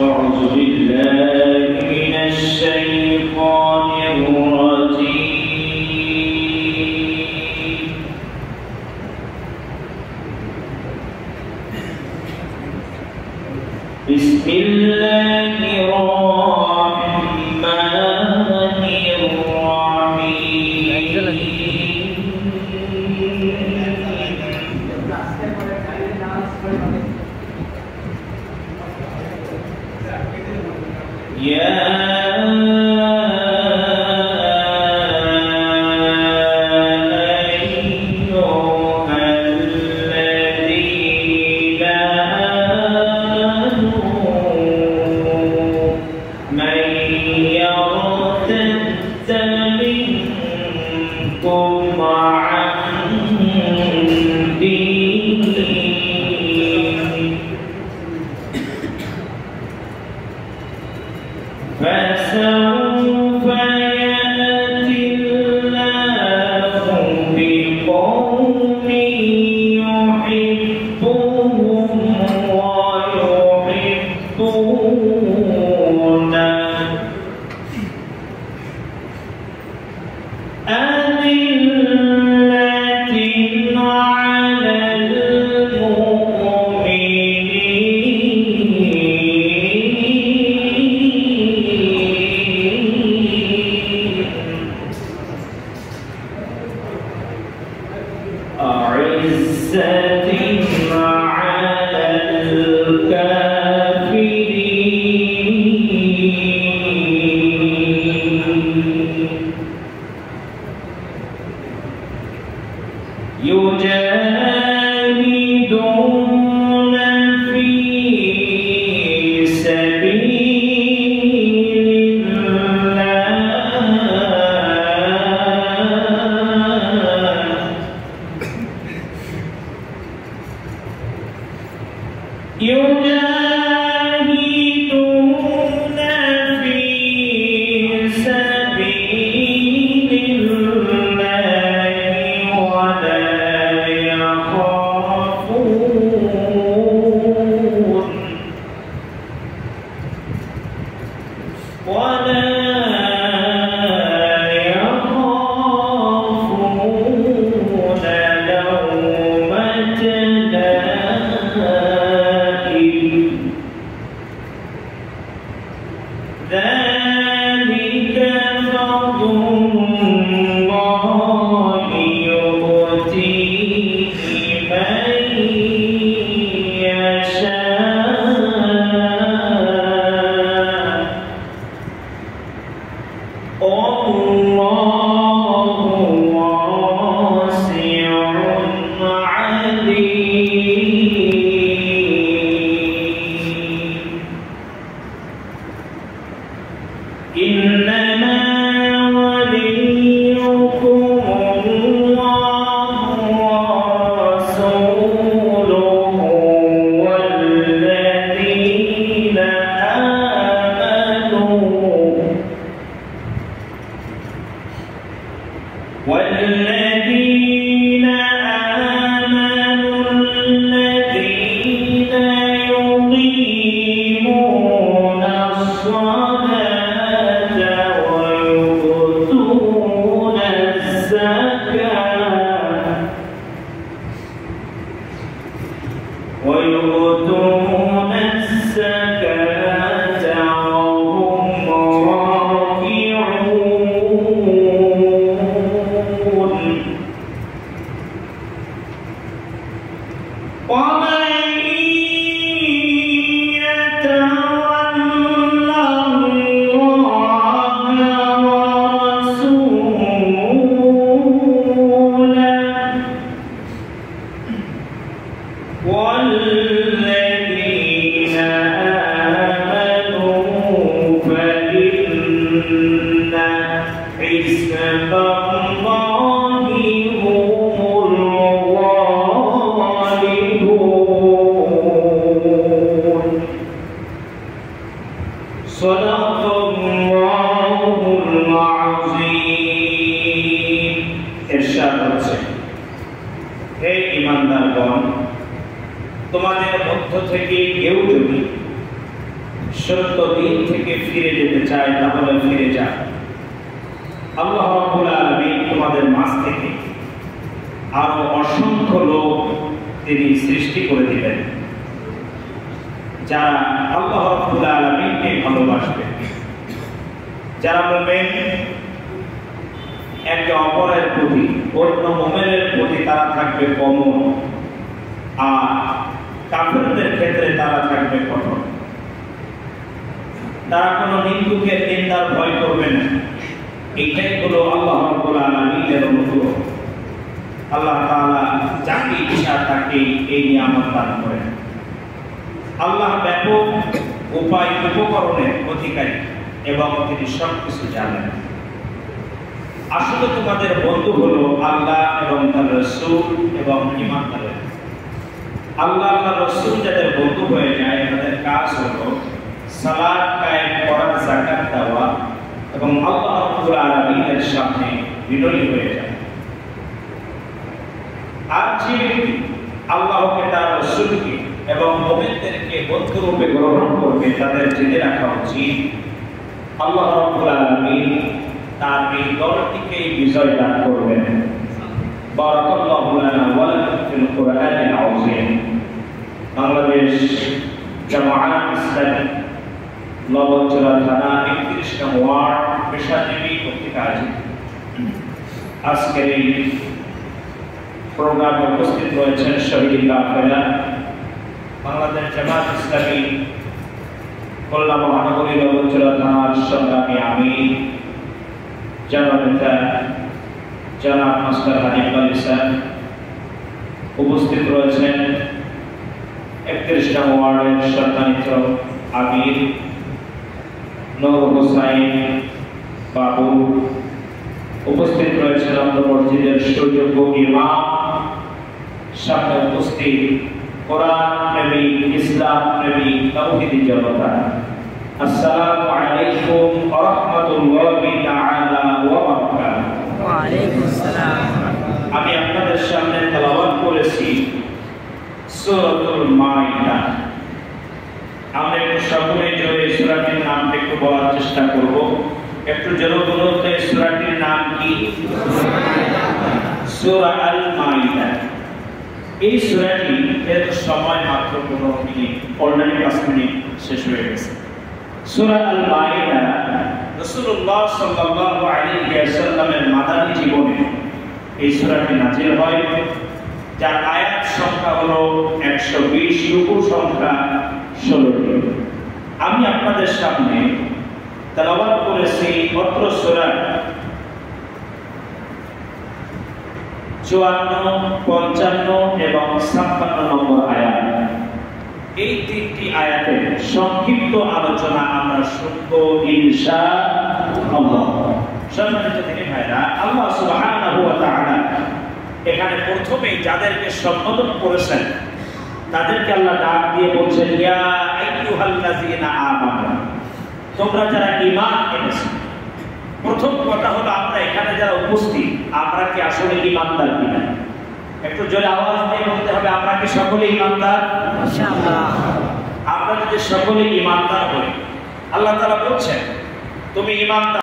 أعوذ بالله من الشيطان الرجيم. بسم الله الرحمن الرحيم. يا فسوف يأتي الله بقوم يحبهم ويحبونه أذلة على أعزة على الكافرين يجاهدون في سبيل يجاهدون في سبيل الله ولا يخافون ذلك فضل الله يؤتيه من يشاء والله واسع عليم. إنما وليكم الله ورسوله والذين آمنوا الذين يقيمون الصلاة ويؤتون الزكاة وهم راكعون. ومن يتول الله ورسوله والذين آمنوا فإن حزب الله هم الغالبون. صدق الله العظيم. إرشاد হচ্ছে, হে ঈমানদারগণ, তোমাদের মধ্য থেকে কেউ যদি সত্য দিন থেকে ফিরে যেতে চায় তাহলে ফিরে যায়। আল্লাহ রাব্বুল আলামিন তোমাদের মাঝ থেকে আরো অসংখ্য লোক তিনি সৃষ্টি করে দিবেন যারা আল্লাহ রাব্বুল আলামিনকে ভালোবাসবে, যারা মুমিন একে অপরের প্রতি, অন্য মুমিনের প্রতি তারা থাকবে কোমল, আর কাফেরদের ক্ষেত্রে তারা থাকবে কঠোর। তারা কোনো নিন্দুকের নিন্দার ভয় করবে না। এইটাই হলো আল্লাহ রাব্বুল আলামিনের অনুগ্রহ। আল্লাহ তাআলা যাকে ইচ্ছা তাকে এই নিয়ামত দান করেন। আল্লাহ ব্যাপক উপায় উপকরণের অধিকারী এবং তিনি সবকিছু জানেন। আসলে তোমাদের বন্ধু হলো আল্লাহ এবং তার রাসূল এবং ঈমানদার। আল্লাহ আল্লাহ রাসূল যাদের বন্ধু হয়ে যায় তাদের কাজ হলো সালাত কায়েম করা, যাকাত দেওয়া এবং আল্লাহ রাব্বুল আলামিনের সামনে বিনয়ী হয়ে যায়। আর যে ব্যক্তি আল্লাহকে, তার রাসূলকে এবং মুমিনদেরকে বন্ধুরূপে গ্রহণ করবে তাদের জেনে রাখা উচিত আল্লাহ রাব্বুল আলামিন তার এই দলটিকে বিজয় দান করবেন। বারাকাল্লাহু লানা ওয়া লাকুম ফিল কুরআনিল আযীম। বাংলাদেশ জামাআত ইসলামী লবণজোড়া থানা ৩১ নং ওয়ার্ড পেশাজীবী কর্তৃক আয়োজিত আজকের এই প্রোগ্রামে উপস্থিত রয়েছেন শহীদ কাফেলা বাংলাদেশ জামাআত ইসলামী খুলনা মহানগরী লবণজোড়া থানার সংগ্রামী আমির জননেতা জনাব মাস্টার হানিফ আলী স্যার, উপস্থিত রয়েছেন ৩১ নং ওয়ার্ডের সম্মানিত আমির নূর হোসাইন বাবু, উপস্থিত রয়েছেন অন্য মসজিদের সুযোগ্য ইমাম, সামনে উপস্থিত কোরআন প্রেমিক, ইসলাম প্রেমিক, তাওহীদি জনতা। আসসালামু আলাইকুম ওয়া রাহমাতুল্লাহি তাআলা ওয়া বারাকাতুহু। ওয়া আলাইকুম আসসালাম। আমি আপনাদের সামনে তেলাওয়াত করেছি সূরাতুল মাইদা। আমরা একটু সকলে জোরে সূরাটির নামটা একটু বলার চেষ্টা করব। একটু জোরে বলুন তো, সূরাটির নাম কি? সূরা আল মাইদা। এই সূরাটি এর সময় মাত্র 15 মিনিট, অলরেডি 5 মিনিট শেষ হয়ে গেছে। সূরা আল মাইদা রাসূলুল্লাহ সাল্লাল্লাহু আলাইহি ওয়াসাল্লামের মাদানী জীবনে এই সূরাটি নাযিল হয়, যার আয়াত সংখ্যা হলো 120, রুকু সংখ্যা 16টি। আমি আপনাদের সামনে তেলাওয়াত করেছি অত্র সূরার 54, 55 এবং 56 নম্বর আয়াত। এই তিনটি আয়াতের সংক্ষিপ্ত আলোচনা আমরা শুনবো ইনশাআল্লাহ। সম্মানিত দিনী ভাইরা, আল্লাহ সুবহানাহু ওয়া তাআলা এখানে প্রথমেই যাদেরকে সম্বোধন করেছেন তাদেরকে আল্লাহ ডাক দিয়ে বলছেন, ইয়া আইয়ুহাল্লাযীনা আমানু, তোমরা যারা ঈমান এনেছো। প্রথম কথা হলো আমরা এখানে যারা উপস্থিত আমরা কি আসলে ঈমানদার কিনা? একটু জোরে আওয়াজ দিয়ে বলতে হবে, আমরা কি সকলে ঈমানদার? ইনশাআল্লাহ। আমরা যদি সকলে ঈমানদার হই, আল্লাহ তাআলা বলছেন তুমি ঈমানদার